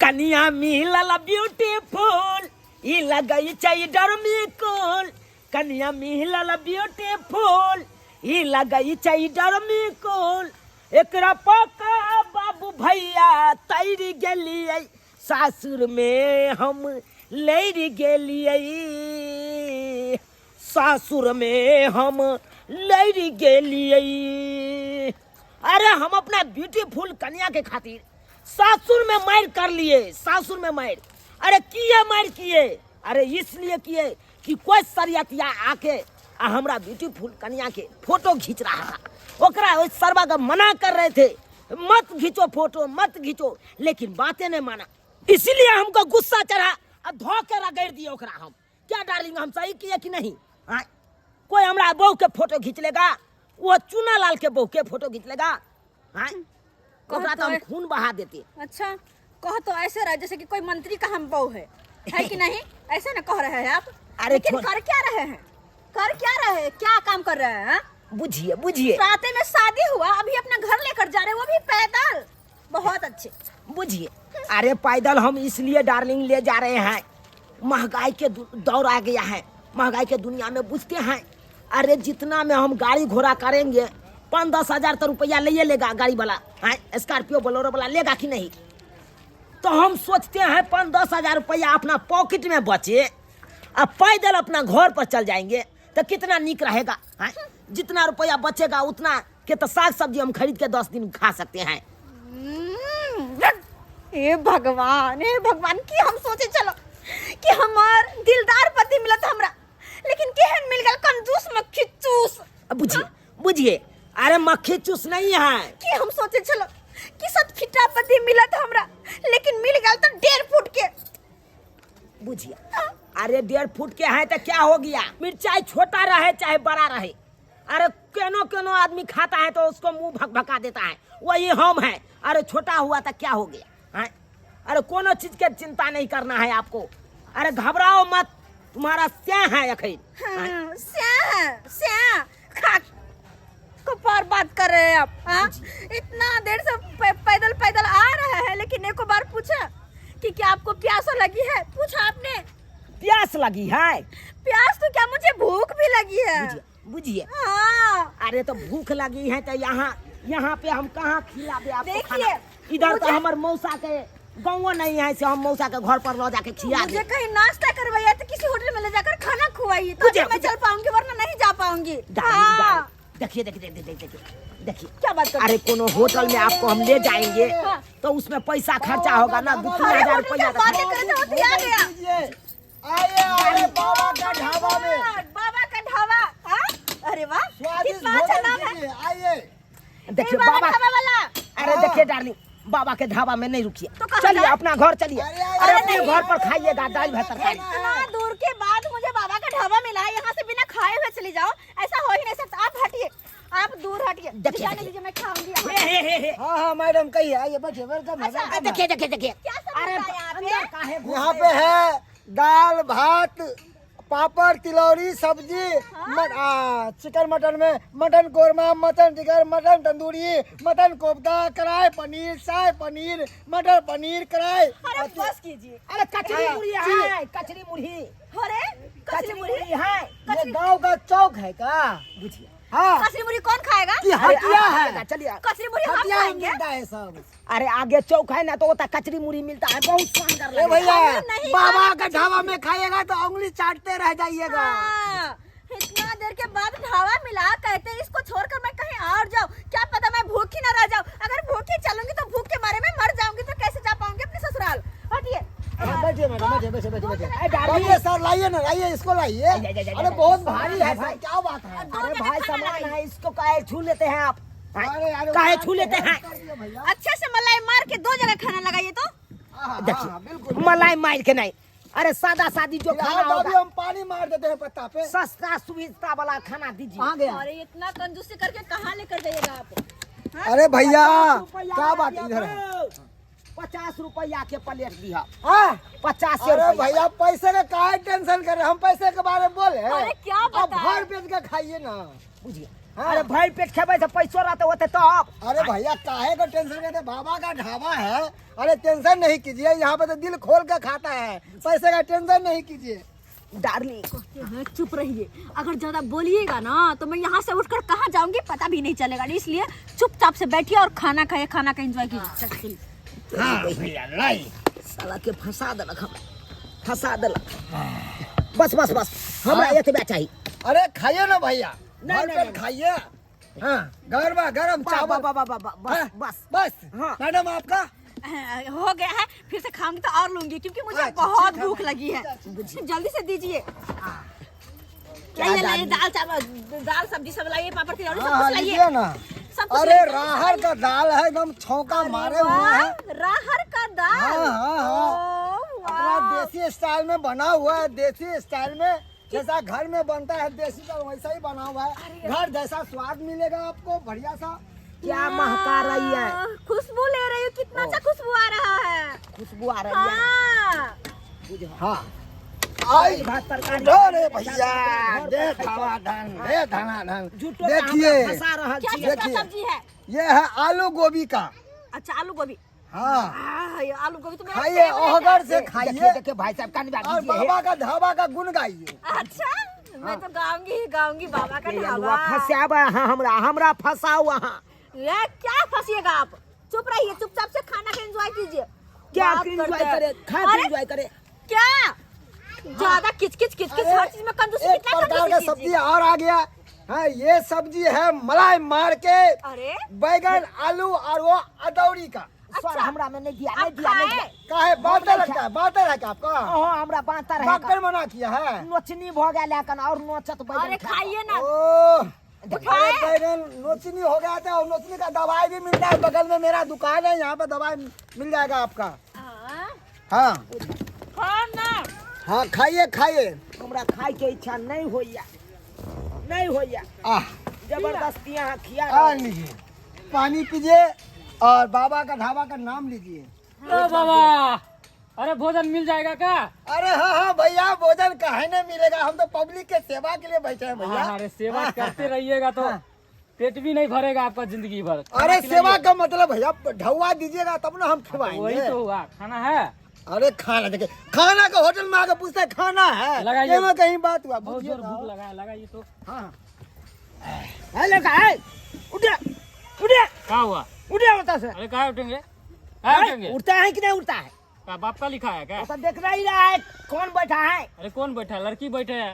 कनिया मिलल ब्यूटीफुल ई लगई छै डरमिकुल कनिया मिलल ब्यूटीफुल ई लगई छै डरमिकुल एकरा पका बाबू भैया तैर गेलियै सासुर में हम लैर गेलियै सासुर में हम लैर गेलियै। अरे हम अपना ब्यूटीफुल कन्या के खातिर सासुर में मार कर लिए सासुर में मार। अरे किए मार किए? अरे इसलिए किए कि कोई सरियतिया आके हमरा ब्यूटीफुल कन्या के फोटो खींच रहा था। ओकरा उस सरवा का मना कर रहे थे मत खींचो फोटो मत खींचो, लेकिन बातें नहीं माना, इसीलिए हमको गुस्सा चढ़ा और धोके रगड़ दिए ओकरा। हम क्या डार्लिंग हम सही किए कि नहीं? हाँ? कोई हमरा बहू के फोटो खींच लेगा? वो चुना लाल के बहू के फोटो खींच लेगा? हाँ? ओकरा तो हम खून बहा देते। अच्छा कह तो ऐसे रहे जैसे कि कोई मंत्री का हम बहू है कि नहीं? ऐसे ना कह रहे हैं आप। अरे लेकिन कर क्या रहे हैं? कर क्या रहे हैं? क्या काम कर रहे हैं? बुझिए बुझिए राते में शादी हुआ अभी अपना घर लेकर जा रहे हैं वो भी पैदल। बहुत अच्छे बुझिए। अरे पैदल हम इसलिए डार्लिंग ले जा रहे हैं, महंगाई के दौर आ गया है, महंगाई के दुनिया में बुझते हैं। अरे जितना में हम गाड़ी घोड़ा करेंगे 5-10 हजार तो रुपया ले लेगा गाड़ी वाला, स्कॉर्पियो बोलेरो वाला लेगा कि नहीं? तो हम सोचते हैं 5-10 हजार रुपया अपना पॉकेट में बचे और पैदल अपना घर पर चल जाएंगे तो कितना नीक रहेगा। जितना रुपया बचेगा उतना के तो साग सब्जी हम खरीद के 10 दिन खा सकते हैं। हे भगवान की हम सोचे चलो कि हमार दिलदार पति मिला था हमरा, लेकिन केहन मिल गया कंजूस मक्खी चूस। बुझिए बुझिए। अरे मक्खी चूस नहीं है कि हम सोचे चलो कि सब फिटा पति मिला था हमरा, लेकिन मिल गया तो 1.5 फुट के। बुझिए। अरे 1.5 फुट के है तो क्या हो गया? मिर्चाई छोटा रहे चाहे बड़ा रहे, अरे केनो आदमी खाता है तो उसको मुंह भका देता है, वही हम है। अरे छोटा हुआ तो क्या हो गया? है? अरे कोनो चीज के चिंता नहीं करना है आपको। अरे घबराओ मत, तुम्हारा स्या है अखिल। स्या खा कपार बात कर रहे हैं आप। इतना देर से पैदल आ रहे हैं, लेकिन एक बार पूछा कि क्या आपको प्यास लगी है? पूछा आपने? प्यास लगी है? प्यास तो क्या मुझे भूख भी लगी है। बुझिए। हाँ। अरे तो भूख लगी है तो यहाँ पे हम कहाँ खिला दे आपको खाना? देखिए इधर तो हमारे मौसा के गाँव नहीं है से हम मौसा के घर पर लो जाके खिला दे। मुझे कहीं नाश्ता करवाइए तो किसी होटल में ले जाकर खाना खुआइए, तो मैं चल पाऊंगी, वरना नहीं जा पाऊंगी। देखिए क्या बात कर? अरे कोनो होटल में आपको हम ले जाएंगे तो उसमें पैसा खर्चा होगा ना, 2-3 हजार रुपया। आइए बाबा का ढाबा में। बाबा का ढाबा? अरे वाह कितना अच्छा नाम है। आइए देखिए बाबा वाला। अरे देखिए डार्लिंग, बाबा के ढाबा में नहीं रुकिए, चलिए अपना घर चलिए। अरे अपने घर पर खाइएगा दाल भात तरकारी। इतना दूर के बाद मुझे बाबा का ढाबा मिला है, यहाँ से बिना खाए हुए चली जाओ, ऐसा हो ही नहीं सकता। आप हटिए, आप दूर हटिए, जाने दीजिए, मैं खाऊंगी। हाँ मैडम कहिए, आइए बैठिए। देखिए। अरे यहाँ पे है दाल भात पापड़ तिलौरी सब्जी, चिकन मटन में mutton korma, mutton tikka, mutton tandoori, mutton kofta, कढ़ाई पनीर, शाही पनीर, मटर पनीर कढ़ाई। अरे बस कीजिए। अरे कचरी मुड़ी है, कचरी मुड़ी। अरे कचरी मुड़ी है। ये गाँव का चौक है का? बुझिए। हाँ कचरी मुड़ी कौन खाएगा? हटिया है। चलिए कचरी मुड़ी हम खाएंगे। सब। अरे आगे चौक है ना तो होता कचरी मुड़ी मिलता है, बहुत शानदार लगेगा। भैया बाबा का ढाबा में खाइएगा तो उंगली चाटते रह जाइएगा। इतना देर के बाद ढाबा मिला, कहते इसको छोड़कर मैं कहीं और जाऊँ, क्या पता मैं भूखी न रह जाऊँ। अगर भूखी चलूंगी तो भूख के मारे में मर जाऊंगी, तो कैसे जा पाऊंगी अपने ससुराल? हटिए। बैठिए मैडम, बैठिए सर, लाइए ना, लाइए इसको लाइए। अरे बहुत भारी है भाई, क्या बात है? अरे भाई सामान है, इसको काहे छू लेते हैं आप? काहे छू लेते हैं? अच्छे से मलाई मार के 2 जगह खाना लगाइए तो। देखिए मलाई मार के नहीं, अरे सादा सादी जो खाना होगा हम पानी मार देते हैं पत्ता पे। सस्ता सुविधा वाला खाना दीजिए। अरे इतना कंजूसी करके कहाँ लेकर जाइएगा आप? अरे भैया क्या बात इधर है? 50 रुपया के प्लेट दिया। 50। अरे भैया पैसे का काहे टेंशन कर रहे हैं? हम पैसे के बारे में बोले? अरे क्या आप घर बेच के खाइए ना। बुझिए हाँ। अरे भाई पेट खेबे से पैसो रहते होते तो अब अरे भैया काहे का टेंशन करते, बाबा का ढाबा है। अरे टेंशन नहीं कीजिए, यहाँ पे तो दिल खोल के खाता है, पैसे का टेंशन नहीं कीजिए। डार्लिंग कहते हैं चुप रहिए, अगर ज्यादा बोलिएगा ना तो मैं यहाँ से उठकर कहाँ जाऊंगी पता भी नहीं चलेगा, इसलिए चुपचाप से बैठिए और खाना खाइए, खाना का एंजॉय कीजिए। हाँ भैया लाई। साला के फंसा देलक हम, फंसा देलक। बस बस बस हमरा एतबे चाहिए। अरे खाइए ना भैया, नहीं, भर नहीं, पेट नहीं। खाइए। हाँ गरम गरम चावल। बस बस बस हाँ। मैडम आपका हो गया है, फिर से खाऊंगी तो और लूंगी क्योंकि मुझे अच्छा, बहुत ठीक है भूख भाई। लगी है। जल्दी से दीजिए। क्या ये लाइए, दाल चावल, दाल सब्जी सब लाइए, पापड़ तिलौरी सब हाँ कुछ लाइए। लीजिए ना। सब कुछ अरे लाइए। राहर का दाल है, एकदम छौंका मारे हुए वाह, हैं। राहर का दाल। हाँ, हाँ, हाँ। ओह, अपना वाह। देसी स्टाइल में बना हुआ है, देसी स्टाइल में जैसा घर में बनता है देसी का वैसा ही बना हुआ है। घर जैसा स्वाद मिलेगा आपको, बढ़िया सा। क्या महका रही है, खुशबू ले रही हूँ, कितना अच्छा खुशबू आ रहा है। खुशबू आ रही है। हाँ। बुझो हाँ आई भात तरकारी अरे भैया दे धनाधन, दे धनाधन। झूठो पे देखिए हमरा फंसा रहल क्या छी। चीज़ का देखिए। सब्जी है? ये है आलू गोभी का। अच्छा, आलू गोभी। हाँ ये आलू गोभी तो मेरा खाइए, favorite ओहगर है। से देखिए खाइए देखिए भाई साहब कान बात और दीजिए। बाबा का ढाबा का गुण गाइए। अच्छा, मैं तो गाऊंगी ही गाऊंगी बाबा का ये ढाबा। अलुआ फंसावा हमरा हमरा फंसाओ वहाँ। ये क्या फंसिएगा आप? चुप रहिए, चुपचाप से खाना का एंजॉय कीजिए। क्या बात एंजॉय करते हैं। करे, खा अरे, एंजॉय करे। क्या ज्यादा किचकिच किचकिच, अरे, हर चीज में कंजूसी, एक कितना प्रकार का कंजूसी सब्जी कीजिए। और आ गया। हाँ ये सब्जी है मलाई मार के अरे बैगन आलू और वो अदौरी का। सर हमरा में नहीं दिया, आप नहीं दिया, नहीं खाए? दिया। काहे बांटा लगता है, बांटा है क्या आपका? हाँ हमरा बांता रहे डॉक्टर मना किया है। नोचनी भ गया लेकिन और नोचत बैगन अरे खा। खाइए ना। ओ खाए? अरे बैगन नोचनी हो गया था, और नोचनी का दवाई भी मिलता है, बगल में मेरा दुकान है, यहाँ पे दवाई मिल जाएगा आपका। हाँ, हाँ खाना। हाँ खाइए खाइए। हमरा खाए के इच्छा नहीं होइया, नहीं होइया। आह जबरदस्ती यहाँ खिया आ रहे। लीजिए, पानी पीजिए और बाबा का ढाबा का नाम लीजिए। ओ बाबा, अरे भोजन मिल जाएगा क्या? अरे हाँ हाँ भैया, भोजन काहे नहीं मिलेगा, हम तो पब्लिक के सेवा के लिए बैठे हैं भैया। अरे सेवा करते रहिएगा तो पेट भी नहीं भरेगा आपका जिंदगी भर। अरे खाना सेवा खिलाइए। का मतलब भैया ढौआ दीजिएगा तब ना हम वही खिलाएंगे। तो हुआ, खाना है। अरे खाना देखिए, खाना का होटल में आके पूछते हैं खाना है, लगाइए। ये में कहीं बात हुआ बहुत पूछिए जोर तो। भूख लगा है, लगाइए तो। हाँ है लड़का है, उठे उठे क्या हुआ? उठे होता से। अरे कहाँ उठेंगे? कहाँ उठेंगे? उठता है कि नहीं उठता है? क्या बाप का लिखा है क्या? वो तो देख रहा ही रहा है कौन बैठा है। अरे कौन बैठा है? लड़की बैठे है।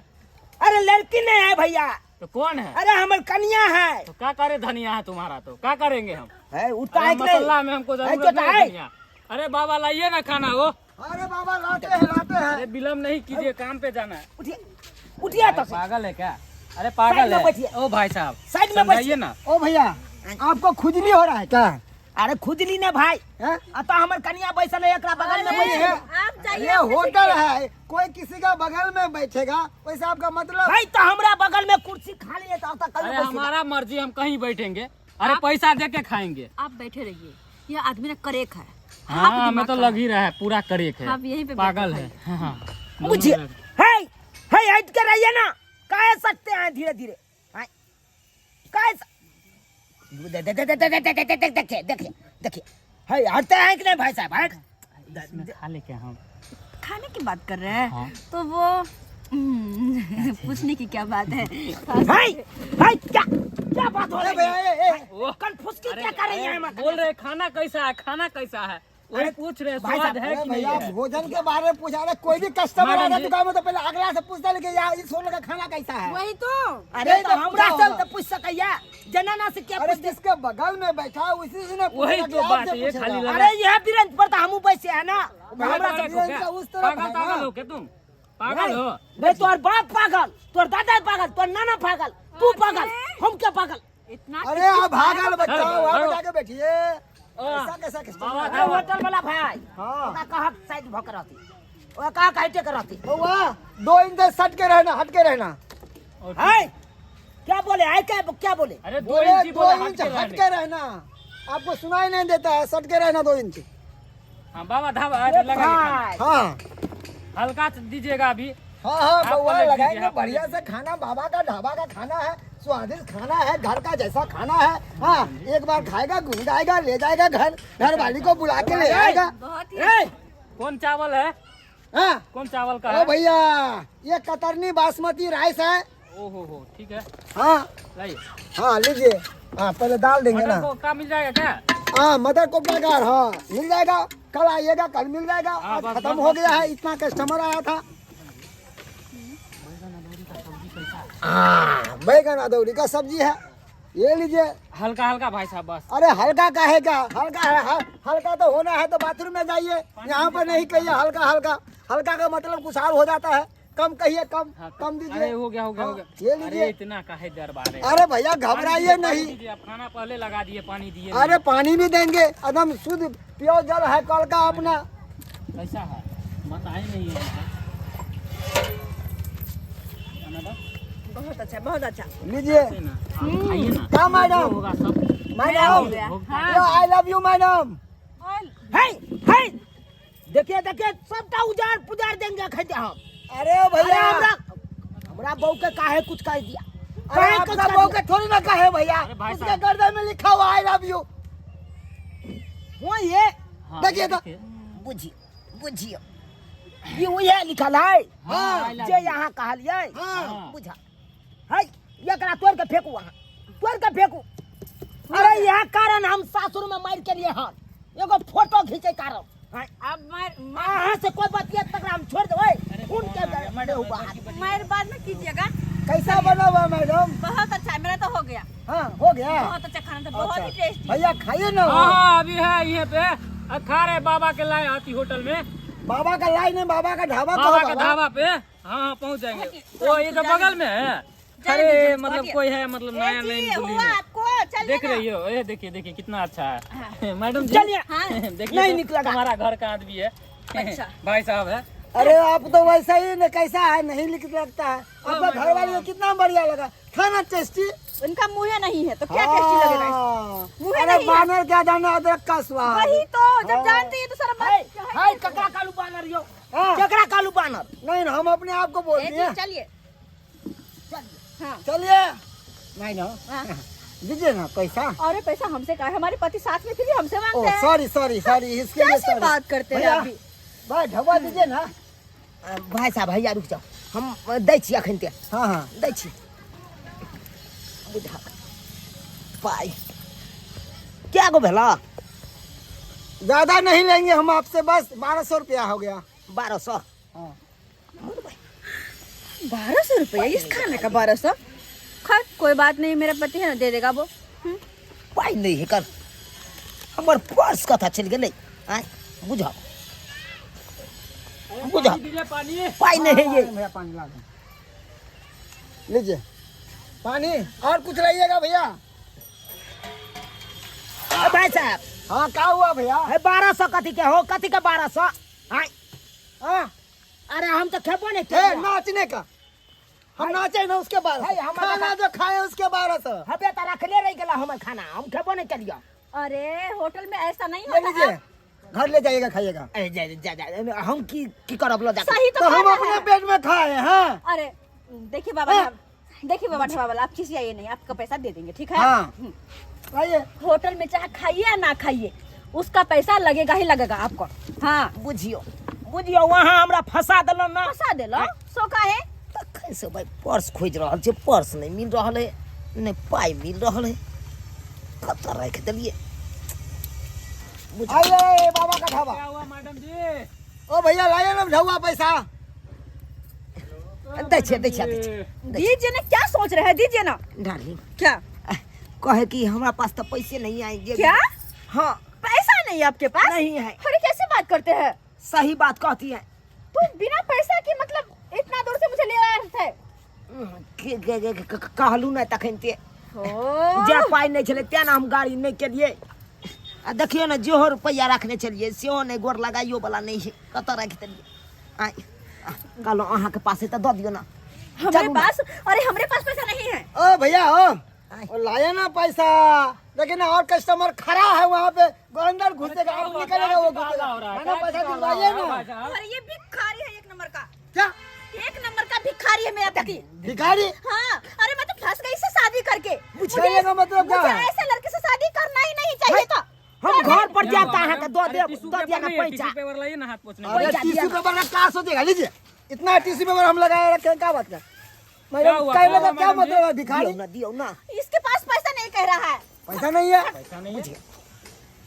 अरे लड़की नहीं है भैया, तो कौन है? अरे हमार कन्या है। तो क्या करे धनिया है तुम्हारा, तो क्या करेंगे हम? है उठता अरे है कि नहीं? मसाला में हमको है जरूरत तो नहीं है। है धनिया। अरे बाबा लाइए ना खाना वो। अरे बाबा लाते हैं लाते अरे हैं। विलम्ब नहीं कीजिए, काम पे जाना है। उठिए उठिए तो से। पागल है क्या? अरे साइड पागल में है। बैठिए। ओ भाई साहब साइड में बैठिए। समझाइए ना। ओ भैया आपको खुजली हो रहा है क्या? अरे खुजली ने भाई, हैं? अतः हमर कन्या बैसल है एकरा बगल में अरे, बैठे है। आप जाइए, ये अपने होटल सीट है, कोई किसी का बगल में बैठेगा वैसे आपका मतलब? भाई तो हमरा बगल में कुर्सी खाली है तो अब तक अरे हमारा मर्जी, हम कहीं बैठेंगे। अरे पैसा दे के खाएंगे। पे। आप बैठे रहिए, यह आदमी ना करेक है। हाँ आप हमें तो दिमाग लग ही रहा है, पूरा करेक है। आप यहीं पे पागल बैठे है। हाँ, दोनों बुझिए लग- है हट के रहिए ना, कह सकते हैं धीरे धीरे। देखिए देखिए देखिए है हटते हैं कि नहीं भाई साहब? हट इसमें खा ले क्या हम? खाने की बात कर रहे हैं हाँ। तो वो पूछने की क्या बात है? भाई भाई क्या बात हो अरे रही भैया है? ओह, कन्फ्यूज अरे, क्या कर रही है? अरे, बोल रहे खाना कैसा है, खाना कैसा है, वही अरे, पूछ रहे भाई स्वाद साहब, है अरे कि नहीं भैया है। भोजन के बारे में पूछा रहे, कोई भी कस्टमर मैडम आता जी। दुकान में तो पहले अगला से पूछता है कि यार इस होटल का खाना कैसा है। वही तो। अरे नहीं तो तो हमरा पूछा से होगा। तो पूछ सकैया, जनाना से क्या अरे पूछते? जिसके बगल में बैठा है उसी से ने वही पूछा तो कि बात आपसे है, ये पूछेगा। खाली लगा- अरे यह बिरंज पर तो हमू बैसे है ना। पागल हमरा हो से तो क्या? ये उस तरफ पागल है ना। पागल हो क्या तुम? पागल हो? भाई तोर बाप पागल, तोर दादा पागल, तोर नाना पागल, तू पागल, हम क्या पागल? इतना अरे आप भागल बच्चा हेलो, वहाँ हेलो। पे जाके बैठिए। ऐसा कैसा बाबा कस्टमर अरे है? होटल वाला भाई हाँ। ओका कहा साइड भक रहती, ओका कहा काटे कर रहती बउआ 2 इंच से सट के रहना, हट के रहना। और है क्या बोले? है क्या बोले? अरे 2 बोले इंची 2 बोला, इंच हट के हट रहने। के रहना। आपको सुनाई नहीं देता है, सट के रहना 2 इंच। हाँ बाबा धाबा अरे लगाइए खाना। भाई हाँ हल्का दीजिएगा अभी। हाँ हाँ आप बउआ अलग लगाएंगे दीजिए, आप बढ़िया से खाना, बाबा का ढाबा का खाना है, स्वादिष्ट खाना है, घर का जैसा खाना है। हाँ, एक बार खाएगा, घूम जाएगा, ले जाएगा घर वाली को बुला के ले आएगा। बहुत ही ए, कौन चावल है? हाँ, कौन चावल का ओ है? भैया, ये कतरनी बासमती राइस है। ओहो हो, ठीक है, हाँ लाइए। हाँ, लीजिए। हाँ, पहले डाल देंगे ना। मटर को का मिल जाएगा क्या? हाँ, मटर कोफ्ता का, हाँ मिल जाएगा। कल आइएगा, कल मिल जाएगा। हाँ, आज बस, खत्म बस, हो बस। गया है, इतना कस्टमर आया था। हाँ, बैगन अदौरी का सब्जी है, ये लीजिए। हल्का हल्का भाई साहब बस। अरे हल्का का है क्या? हल्का है, हल्का तो होना है तो बाथरूम में जाइए, यहाँ पर नहीं कहिए हल्का हल्का। हल्का का मतलब कुछ और हो जाता है। कम कहिए, कम हाँ, कम अरे दीजिए। हो गया हो गया हो हाँ, गया। ये लीजिए। अरे इतना काहे दरबार है? अरे भैया घबराइए नहीं। दीजिए, आप खाना पहले लगा दिए, पानी दिए। अरे पानी भी देंगे, एकदम शुद्ध प्योर जल है कल का अपना। कैसा है? बताए नहीं है। बहुत अच्छा, बहुत अच्छा। लीजिए। खाइए ना। क्या मैडम? होगा सब। मैडम, हाँ। I love you madam. है, है। देखिए देखिए, सबका उजाड़ पुजार देंगे खाते हम। अरे अरे भैया, हमरा बहू के काहे कुछ कह दिया? अरे काहे आपका कुछ कह बहू दिया? के थोड़ी ना कहे भैया, अरे भाई उसके साहब। गर्दन में लिखा हुआ आई लव यू। वो ये हाँ, देखिए तो। बुझियो बुझियो, ये वही लिखल है। हाँ, जे यहाँ कहलिए, हाँ। बुझा है। एकरा तोड़ के फेंकू, वहाँ तोड़ के फेंकू। अरे यह कारण हम सासुर में मार के लिए हन, एगो फोटो खींचे कारण। हैं? अब अहाँ से कोई बात तक हम छोड़ देवे, उन के मार बाद में कीजिएगा। कैसा बना हुआ मैडम? बहुत अच्छा है, मेरा तो हो गया। हाँ, हो गया। बहुत अच्छा खाना था, बहुत ही अच्छा। टेस्टी। भैया खाइए ना। हाँ हाँ, अभी है यहाँ पे। खा रहे बाबा के लाए आती होटल में। बाबा का लाइन है, बाबा का ढाबा बाबा कहो का बाबा। ढाबा पे। हाँ हाँ, पहुँच जाएंगे। ओके, वो ये तो बगल में है। जाइए, अरे जाइए, मतलब जाइए। कोई है, मतलब नया ए जी, लाइन खुली हुआ है। आपको, चलिए देख ना। रही हो? ये देखिए देखिए कितना अच्छा है। मैडम जी चलिए। हाँ। देखिए नहीं तो, निकला। हमारा घर का आदमी है। अच्छा। भाई साहब है। अरे आप तो वैसा ही न, कैसा है नहीं लिख लगता है। आपका घर वाले को कितना बढ़िया लगा, खाना टेस्टी। उनका मुँह नहीं है तो क्या टेस्टी लगेगा? हाँ। मुँह अरे नहीं है। बानर क्या जाना अदरक का स्वाद। वही तो, जब हाँ। जानते हैं तो सारा है, बात है, ककरा कालू बानर यो, हाँ। ककरा कालू बानर। नहीं, हम अपने आप को बोल ए दिए। जी, चलिए। हाँ। चलिए। नहीं ना, हाँ। दीजिए ना पैसा। अरे पैसा हमसे कहा है, हमारे पति साथ में फिर भी हमसे ओ मांगते हैं। सॉरी सॉरी सॉरी, इसके लिए कैसे sorry। बात करते हैं भैया, अभी? भाई ढबा दीजिए ना। भाई साहब, भैया रुक जाओ, हम दै छी अखन ते हाँ हाँ, दै छी। बुझा पाई क्या गो भेला? ज्यादा नहीं लेंगे हम आपसे, बस 1200 रुपया हो गया। 1200। हाँ। 1200 रुपया इस खाने का? 1200? खैर कोई बात नहीं, मेरा पति है ना, दे देगा वो। पाई नहीं है कर, हमर पर्स कथा चल गेलै। आय बुझाओ, बुझाओ, पानी। पाई नहीं है ये। भैया पानी ला दो। लीजिए पानी, और कुछ लाइएगा भैया। भाई साहब, हाँ, क्या हुआ भैया? 1200 कथी के हो? कथी के 1200? आय हाँ, अरे हम तो खेपो नहीं ए, थे। नाचने का हम नाचे ना उसके बाद, भाई, हम खाना जो खाए उसके 1200। हबे त रखले रह गेला हमर खाना, हम खेपो नहीं करिया। अरे होटल में ऐसा नहीं ले होता लीजिए, है। घर ले जाइएगा खाइएगा। ए जा जा जा, हम की करब लो जा। सही तो तो हम खाना अपने है। पेट में खाए। हाँ अरे देखिए बाबा हाँ। साहब, देखिए बाबा साहब, आप किसी आइए नहीं, आपका पैसा दे देंगे, ठीक है? हाँ, आइए। होटल में चाहे खाइए या ना खाइए, उसका पैसा लगेगा ही लगेगा आपको। हाँ, बुझियो बुझियो, वहाँ हमरा फंसा देलो ना। पैसा दे लो। सो का है? कैसे भाई पर्स खोज रहल छै, पर्स नहीं मिल रहल है, नहीं पाई मिल रहल है, कतऽ रख देलिए। आइए बाबा का ढाबा। क्या हुआ मैडम जी? ओ भैया लाइए ना ढौआ पैसा। दै छै दै छै दै छै। दीजिए ना, क्या सोच रहे हैं? दीजिए ना। डार्लिंग क्या? कहे कि हमारा पास तो पैसे नहीं आएंगे। क्या? हाँ, पैसा नहीं है आपके पास? नहीं है। अरे कैसे बात करते हैं? सही बात कहती है। तो बिना पैसा के मतलब इतना दूर से मुझे ले आए थे? कहलू नहीं तखन ते ओ, जे पाई नहीं चले ते ना हम गाड़ी नहीं केलिए। आ देखियो ना, जेहो रुपया रखने चलिए सेहो नहीं, गोर लगाइयो वाला नहीं है, कतऽ रख देलिए। आय कहलो अहाँ के पास है तो दऽ दियो ना। हमारे चलू ना। पास? अरे हमारे पास पैसा नहीं है। ओ भैया हो, आय। ओ लाया ना पैसा, लेकिन और कस्टमर खड़ा है वहाँ पे, वो अंदर घुसेगा, आप निकलेगा वो घुसेगा। मैंने पैसा दिलवाइए ना। अरे ये भिखारी है, एक नंबर का। क्या एक नंबर का भिखारी है मेरा पति। भिखारी? हाँ, अरे मैं तो फंस गई इससे शादी करके। पूछने का मतलब क्या मुझे है? ऐसे लड़के से शादी करना ही नहीं चाहिए था। हम घर पर यहाँ जाता है मैडम, दो अरे दे टिश्यू दो पेपर दिया ना नहीं है, पैसा। टिश्यू पेपर लाइए ना हाथ पोंछने अरे पैसा टिश्यू दिया। पेपर का क्या सोचेगा, लीजिए इतना टिश्यू पेपर हम लगाए रखे हैं, क्या बात है क्या मैडम? हुआ, कहने क्या का हुआ, क्या मैडम मतलब है? दियो भिखारी ना दियो ना। इसके पास पैसा नहीं कह रहा है। पैसा नहीं है पैसा नहीं है।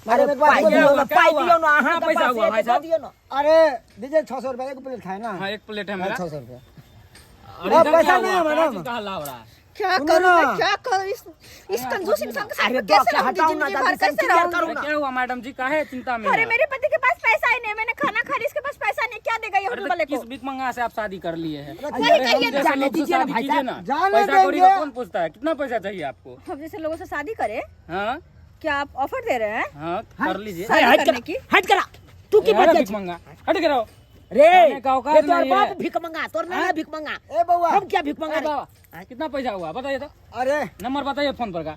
मैडम एक बात पाई बोलो। दियो ना, क्या पाई हुआ? दियो ना, कितना हाँ पैसा हुआ भाई साहब? दियो ना। अरे दीजिए 600 रुपए एक प्लेट खाए ना। हाँ 1 प्लेट है मेरा। 600 रुपए। अरे अब इधर पैसा क्या नहीं हुआ? है, क्या मैडम। चीज़ का हल्ला हो रहा है? क्या सुनो करूं ना। मैं, क्या करूं इस कंजूस इंसान के साथ अरे मैं दो कैसे के रहूंगी हटाओ ना, जिंदगी दादी भर, सब कैसे क्लियर रहूंगी? करो अरे ना। क्या हुआ मैडम जी, काहे चिंता में अरे है? मेरे पति के पास पैसा ही नहीं, मैंने खाना खा लिया, इसके पास पैसा नहीं, क्या देगा ये अरे होटल तो वाले किस को? भीख मंगा से आप शादी कर लिए हैं? अरे वही अरे कहिए हम ना, जैसे जाने लोग से दीजिए ना शादी भाई कीजिए साहब। ना। जाने पैसा कौड़ी का देंगे। कौन पूछता है? कितना पैसा चाहिए आपको? हम जैसे लोगों से शादी करें, हाँ क्या आप ऑफर दे रहे हैं? हाँ कर लीजिए। शादी हट करने की? करा, हट करा। तू की अरे बात भीख है? मंगा, हट के रहो। रे खाने का औकात ये तोर नहीं है। बाप भीख मंगा, तोर नाना भीख मंगा। ए बउआ, हम क्या भीख मंगा अरे रहे? बाबा कितना पैसा हुआ बताइए तो, अरे नंबर बताइए फोन पर का।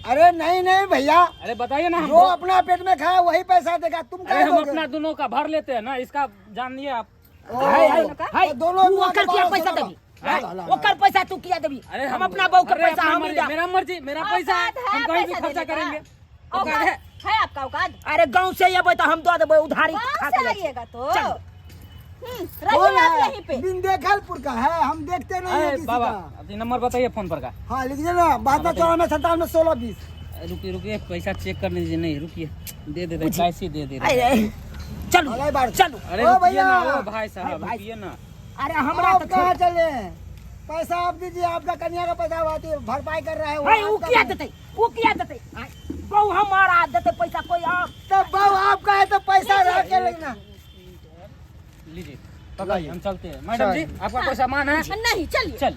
अरे नहीं नहीं भैया, अरे बताइए ना जो हमको। अपना पेट में खाया वही पैसा देगा, तुम अरे क्या हम दोगे? अपना दोनों का भर लेते हैं ना, इसका जानिए आप। हाय हाय हाय, तो दोनों तू मिला के ओकर क्या बारह पैसा सौ देबी? ला, ला, ला, ओकर पैसा तू किया देबी? अरे हम अपना बहू का अरे पैसा अपना हम मर्जी, मेरा मर्जी, मेरा पैसा है, औकात हम कहीं भी पैसा खर्चा देने का? करेंगे। औकात औकात है। है आपका औकात? अरे गांव से ये तो हम दो देबे उधारी गाँव खा से के ले। आइएगा तो चल। कौन रहिए आप है? यहीं पे। विंध्यखलपुर का है, हम देखते नहीं है अरे किसी बाबा का। अपनी नंबर बताइए फोन पर का। हाँ लिखिए ना, 7294 रुकिए रुकिए पैसा चेक कर लीजिए। नहीं रुकिए, दे दे कैसे दे दे रहे हैं। अरे चलो अरे बार चलो। अरे ओ रुकिए भैया। ना, ओ भाई साहब भाई। रुकिए ना। अरे हमरा हमरा आप तो कहाँ चले? पैसा आप दीजिए, आपका कन्या का पैसा आती है, भरपाई कर रहा है भाई वो आपका किया नहीं। देते? वो किया देते? बहू हमारा देते पैसा कोई आप? तब बहू आपका है तो पैसा रह के लेना। लीजिए पकड़िए, हम चलते हैं। मैडम जी आपका कोई सामान है? नहीं, चलिए चल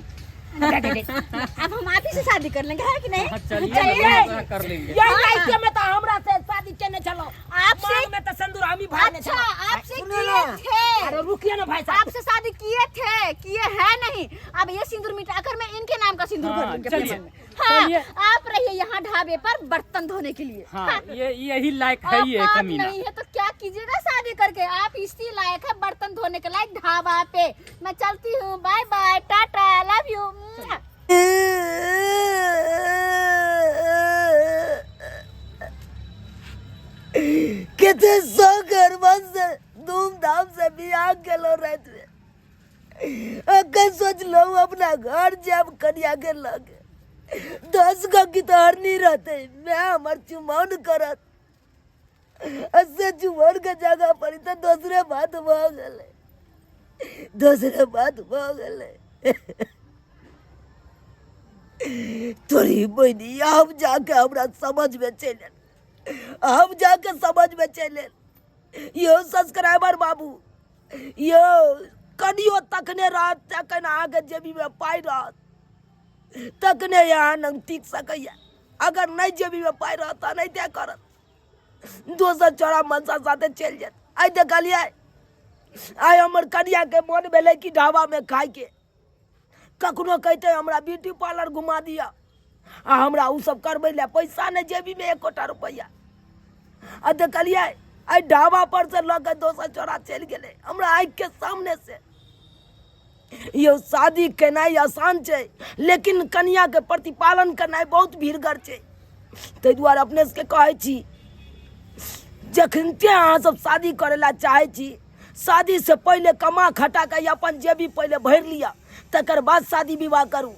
अब हम आप ही से शादी कर लेंगे, है कि नहीं? हाँ, चलिए चलिए। हम कर लेंगे। यही लड़के में तो हमरा से शादी करने चलो। आपसे- मांग में तो संदूर हम ही भरने अच्छा, चलो। आपसे सुनिए किए ना। थे, अरे रुकिए ना भाई साहब। आपसे शादी किए है नहीं। अब ये सिंदूर मिटाकर मैं इनके नाम का सिंदूर हाँ, भर लूंगी अपने चलिए। मन में। हाँ, चलिए। आप रहिए यहाँ ढाबे पर बर्तन धोने के लिए। हाँ ये यही लायक है ये औकात कमीना। नहीं है तो क्या कीजिएगा शादी करके? आप इसी लायक है बर्तन धोने के लायक ढाबा पे। मैं चलती हूँ, bye bye, tata, love you. कितने शौकर से धूमधाम से बियाह केलो रात में। अगर सोच लो अपना घर जब कन्या के लगे 10 का की तो हर नहीं रहते, मैं हमार चुमौन करत ऐसे चुमौन के जगह पर तो दूसरे बात हो गए, दूसरे बात हो गए। तोरी बहनी अब जाके हमरा समझ में चले, अब जाके समझ में चले। यो सब्सक्राइबर बाबू, यो कनियो तकने रात तकन आगे जेबी में पाई रात तकने यहाँ न टिक सकैया। अगर नहीं जेबी में पाई रहा तो नहीं दे करत, दोसर चौड़ा मनसा साथे चल जात। आई देखलिए आई हमर कनिया के मन भेले कि ढाबा में खाए के, कखनो कहते हमरा ब्यूटी पार्लर घुमा दिया, आ हमरा उ सब करबै ले पैसा नहीं जेबी में 1 रुपया। आ देखलिए आई ढाबा पर से लगे दोसर चौड़ा चल गेले हमरा आँख के सामने से। यो शादी केनाइ आसान छै, लेकिन कन्या के प्रतिपालन करनाइ बहुत भीड़गर छै। ताहि दुआरे अपने सबके कहै छी, जखनते अहाँ सब शादी करे ला चाहे छी, शादी से पहले कमा खटा के अपन जेबी पहले भर लिया, तकर बाद शादी विवाह करू।